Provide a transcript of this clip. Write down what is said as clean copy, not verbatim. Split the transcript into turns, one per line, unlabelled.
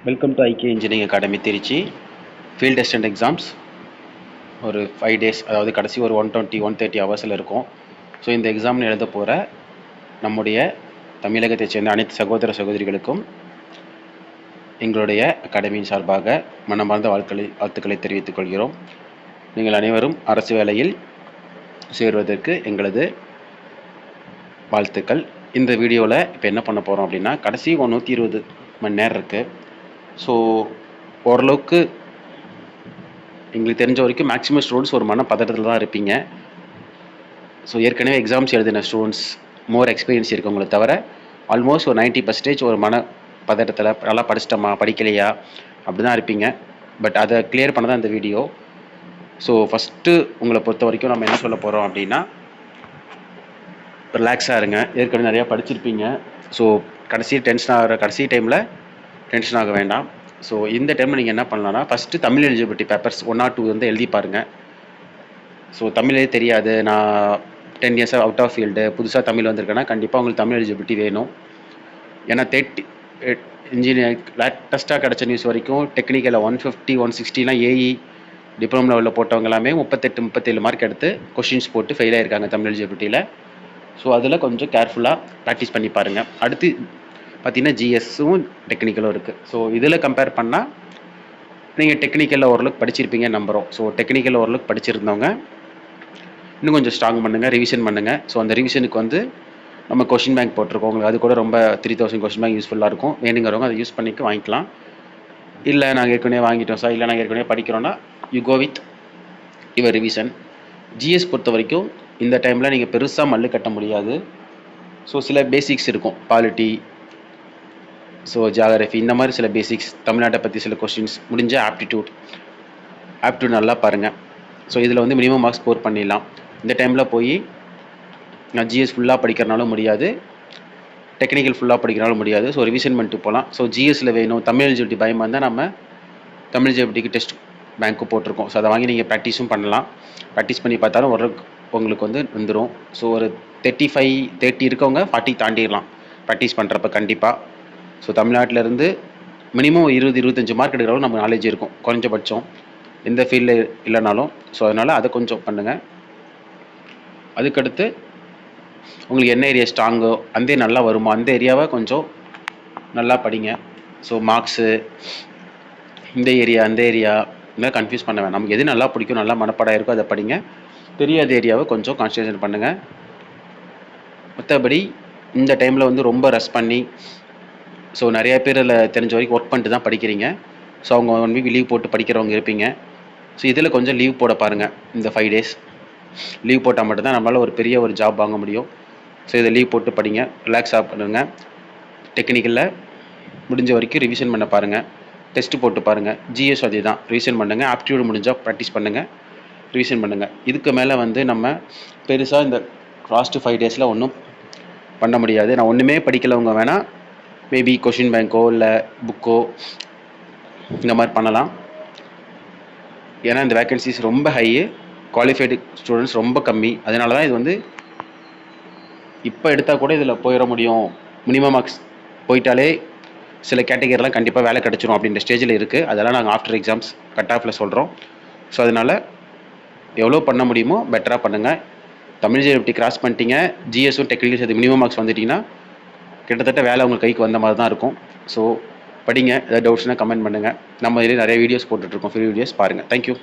Welcome to I K engineering academy Tiruchi. Field test and exams ஒரு 5 days, அதாவது கடைசி ஒரு 130 ஹவர்ஸில் இருக்கும். ஸோ இந்த எக்ஸாம்னு எழுத போகிற நம்முடைய தமிழகத்தைச் சேர்ந்த அனைத்து சகோதர சகோதரிகளுக்கும் எங்களுடைய அகாடமியின் சார்பாக மனமார்ந்த வாழ்த்துக்களை தெரிவித்துக் கொள்கிறோம். நீங்கள் அனைவரும் அரசு வேலையில் சேருவதற்கு எங்களது வாழ்த்துக்கள். இந்த வீடியோவில் இப்போ என்ன பண்ண போகிறோம் அப்படின்னா, கடைசி 120 மணி நேரம் இருக்குது. ஸோ ஓரளவுக்கு எங்களுக்கு தெரிஞ்ச வரைக்கும் மேக்ஸிமம் ஸ்டூடெண்ட்ஸ் ஒரு பதட்டத்தில் தான் இருப்பீங்க. ஸோ ஏற்கனவே எக்ஸாம்ஸ் எழுதின ஸ்டூடெண்ட்ஸ் மோர் எக்ஸ்பீரியன்ஸ் இருக்கவங்களை தவிர ஆல்மோஸ்ட் ஒரு 90% ஒரு பதட்டத்தில் நல்லா படிச்சிட்டோமா படிக்கலையா அப்படி தான் இருப்பீங்க. பட் அதை கிளியர் பண்ண தான் இந்த வீடியோ. ஸோ ஃபஸ்ட்டு உங்களை பொறுத்த வரைக்கும் நம்ம என்ன சொல்ல போகிறோம் அப்படின்னா, ரிலாக்ஸாக இருங்க. ஏற்கனவே நிறையா படிச்சிருப்பீங்க. ஸோ கடைசி டைமில் டென்ஷன் ஆக வேண்டாம். ஸோ இந்த டைமில் நீங்கள் என்ன பண்ணலான்னா, first Tamil eligibility papers 1 or 2 வந்து எழுதி பாருங்கள். ஸோ தமிழே தெரியாது, நான் 10 இயர்ஸாக அவுட் ஆஃப் ஃபீல்டு, புதுசாக தமிழ் வந்திருக்கேன்னா கண்டிப்பாக உங்களுக்கு தமிழ் எலிஜிபிலிட்டி வேணும். ஏன்னா இன்ஜினியரிங் லேட்டஸ்ட்டாக கிடச்ச நியூஸ் வரைக்கும் டெக்னிக்கலில் 150 160 ஏஇ டிப்ளமோ லெவலில் போட்டவங்க எல்லாமே 38-37 மார்க் எடுத்து கொஷின்ஸ் போட்டு ஃபெயில் ஆகிருக்காங்க தமிழ் எலிஜிபிலிட்டியில். ஸோ அதில் கொஞ்சம் கேர்ஃபுல்லாக ப்ராக்டிஸ் பண்ணி பாருங்கள். அடுத்து பார்த்தீங்கன்னா ஜிஎஸ்ஸும் டெக்னிக்கலும் இருக்குது. ஸோ இதில் கம்பேர் பண்ணால் நீங்கள் டெக்னிக்கலில் ஓரளவுக்கு படிச்சிருப்பீங்க நம்புகிறோம். ஸோ டெக்னிக்கலில் ஓரளவுக்கு படிச்சிருந்தவங்க இன்னும் கொஞ்சம் ஸ்ட்ராங் பண்ணுங்கள், ரிவிஷன் பண்ணுங்கள். ஸோ அந்த ரிவிஷனுக்கு வந்து நம்ம கொஷின் பேங்க் போட்டிருக்கோம். உங்களுக்கு அது கூட ரொம்ப 3000 கொஷின் பேங்க் யூஸ்ஃபுல்லாக இருக்கும். வேணுங்கிறவங்க அதை யூஸ் பண்ணிக்க வாங்கிக்கலாம். இல்லை நாங்கள் ஏற்கனவே வாங்கிட்டோம் சார், இல்லை நாங்கள் ஏற்கனவே படிக்கிறோன்னா you go with your revision. GS பொறுத்த வரைக்கும் இந்த டைமில் நீங்கள் பெருசாக மல்லு கட்ட முடியாது. ஸோ சில பேசிக்ஸ் இருக்கும், பாலிட்டி, ஸோ ஜியாகிரஃபி, இந்த மாதிரி சில பேசிக்ஸ், தமிழ்நாட்டை பற்றி சில கொஸ்டின்ஸ், முடிஞ்ச ஆப்டிடியூட் நல்லா பாருங்கள். ஸோ இதில் வந்து மினிமம் மார்க்ஸ் ஸ்கோர் பண்ணிடலாம். இந்த டைமில் போய் நான் ஜிஎஸ் ஃபுல்லாக படிக்கிறனாலும் முடியாது, டெக்னிக்கல் ஃபுல்லாக படிக்கிறனாலும் முடியாது. ஸோ ரிவிஷன் பண்ணிட்டு போகலாம். ஸோ ஜிஎஸ்சில் வேணும், தமிழ் எலிஜிபிலிட்டி பயமாக இருந்தால் நம்ம தமிழ் எலிஜிபிலிட்டிக்கு டெஸ்ட் பேங்க்கும் போட்டிருக்கோம். ஸோ அதை வாங்கி நீங்கள் ப்ராக்டிஸும் பண்ணலாம். ப்ராக்டிஸ் பண்ணி பார்த்தாலும் உங்களுக்கு வந்து வந்துடும். ஸோ ஒரு 35-30 இருக்கவங்க 40 தாண்டிடலாம் ப்ராக்டிஸ் பண்ணுறப்ப கண்டிப்பாக. ஸோ தமிழ்நாட்டிலேருந்து மினிமம் 20-25 மார்க் எடுக்கிறவங்க நமக்கு நாலேஜ் இருக்கும் குறைஞ்சபட்சம், எந்த ஃபீல்டில் இல்லைனாலும். ஸோ அதனால் அதை கொஞ்சம் பண்ணுங்கள். அதுக்கடுத்து உங்களுக்கு என்ன ஏரியா ஸ்ட்ராங்கோ, அந்த நல்லா வருமோ அந்த ஏரியாவை கொஞ்சம் நல்லா படிங்க. ஸோ மார்க்ஸு இந்த ஏரியா அந்த ஏரியா இந்த கன்ஃபியூஸ் பண்ண வேணாம். நமக்கு எது நல்லா பிடிக்கும், நல்லா மனப்பாடம் இருக்கோ அதை படிங்க. தெரியாத ஏரியாவை கொஞ்சம் கான்சன்ட்ரேஷன் பண்ணுங்கள். மற்றபடி இந்த டைமில் வந்து ரொம்ப ரஷ் பண்ணி, ஸோ நிறைய பேர் அதில் தெரிஞ்ச வரைக்கும் ஒர்க் பண்ணிட்டு தான் படிக்கிறீங்க. ஸோ அவங்க 1 வீக் லீவ் போட்டு படிக்கிறவங்க இருப்பீங்க. ஸோ இதில் கொஞ்சம் லீவ் போட பாருங்கள். இந்த 5 டேஸ் லீவ் போட்டால் மட்டும்தான் நம்மளால் ஒரு பெரிய ஒரு ஜாப் வாங்க முடியும். ஸோ இதை லீவ் போட்டு படிங்க, ரிலாக்ஸாக பண்ணுங்கள். டெக்னிக்கலில் முடிஞ்ச வரைக்கும் ரிவிஷன் பண்ண பாருங்கள், டெஸ்ட்டு போட்டு பாருங்கள். ஜிஎஸ் அதே தான், ரிவிஷன் பண்ணுங்கள். ஆப்டிடியூட் முடிஞ்சால் ப்ராக்டிஸ் பண்ணுங்கள், ரிவிஷன் பண்ணுங்கள். இதுக்கு மேலே வந்து நம்ம பெருசாக இந்த லாஸ்ட்டு 5 டேஸில் ஒன்றும் பண்ண முடியாது. நான் ஒன்றுமே படிக்கலவங்க வேணால் மேபி கொஷின் பேங்க்கோ இல்லை புக்கோ இந்த மாதிரி பண்ணலாம். ஏன்னா இந்த வேக்கன்சிஸ் ரொம்ப ஹை, குவாலிஃபைடு ஸ்டூடெண்ட்ஸ் ரொம்ப கம்மி. அதனால தான் இது வந்து இப்போ எடுத்தால் கூட இதில் போயிட முடியும், மினிமம் மார்க்ஸ் போயிட்டாலே சில கேட்டகரிலாம் கண்டிப்பாக வேலை கிடச்சிரும் அப்படின்ற ஸ்டேஜில் இருக்குது. அதெல்லாம் நாங்கள் ஆஃப்டர் எக்ஸாம்ஸ் கட் ஆஃபில் சொல்கிறோம். ஸோ அதனால் எவ்வளோ பண்ண முடியுமோ பெட்டராக பண்ணுங்கள். தமிழ் எலிஜிபிலிட்டி கிராஸ் பண்ணிட்டீங்க, ஜிஎஸும் டெக்னிக்கல் சேர்த்து மினிமம் மார்க்ஸ் வந்துட்டிங்கன்னா கிட்டத்தட்ட வேலை உங்கள் கைக்கு வந்த மாதிரி தான் இருக்கும். ஸோ படிங்க. ஏதாவது டவுட்ஸ்னால் கமெண்ட் பண்ணுங்கள். நம்ம இதில் நிறைய வீடியோஸ் போட்டுட்ருக்கோம், ஃப்ரீ வீடியோஸ் பாருங்கள். தேங்க்யூ.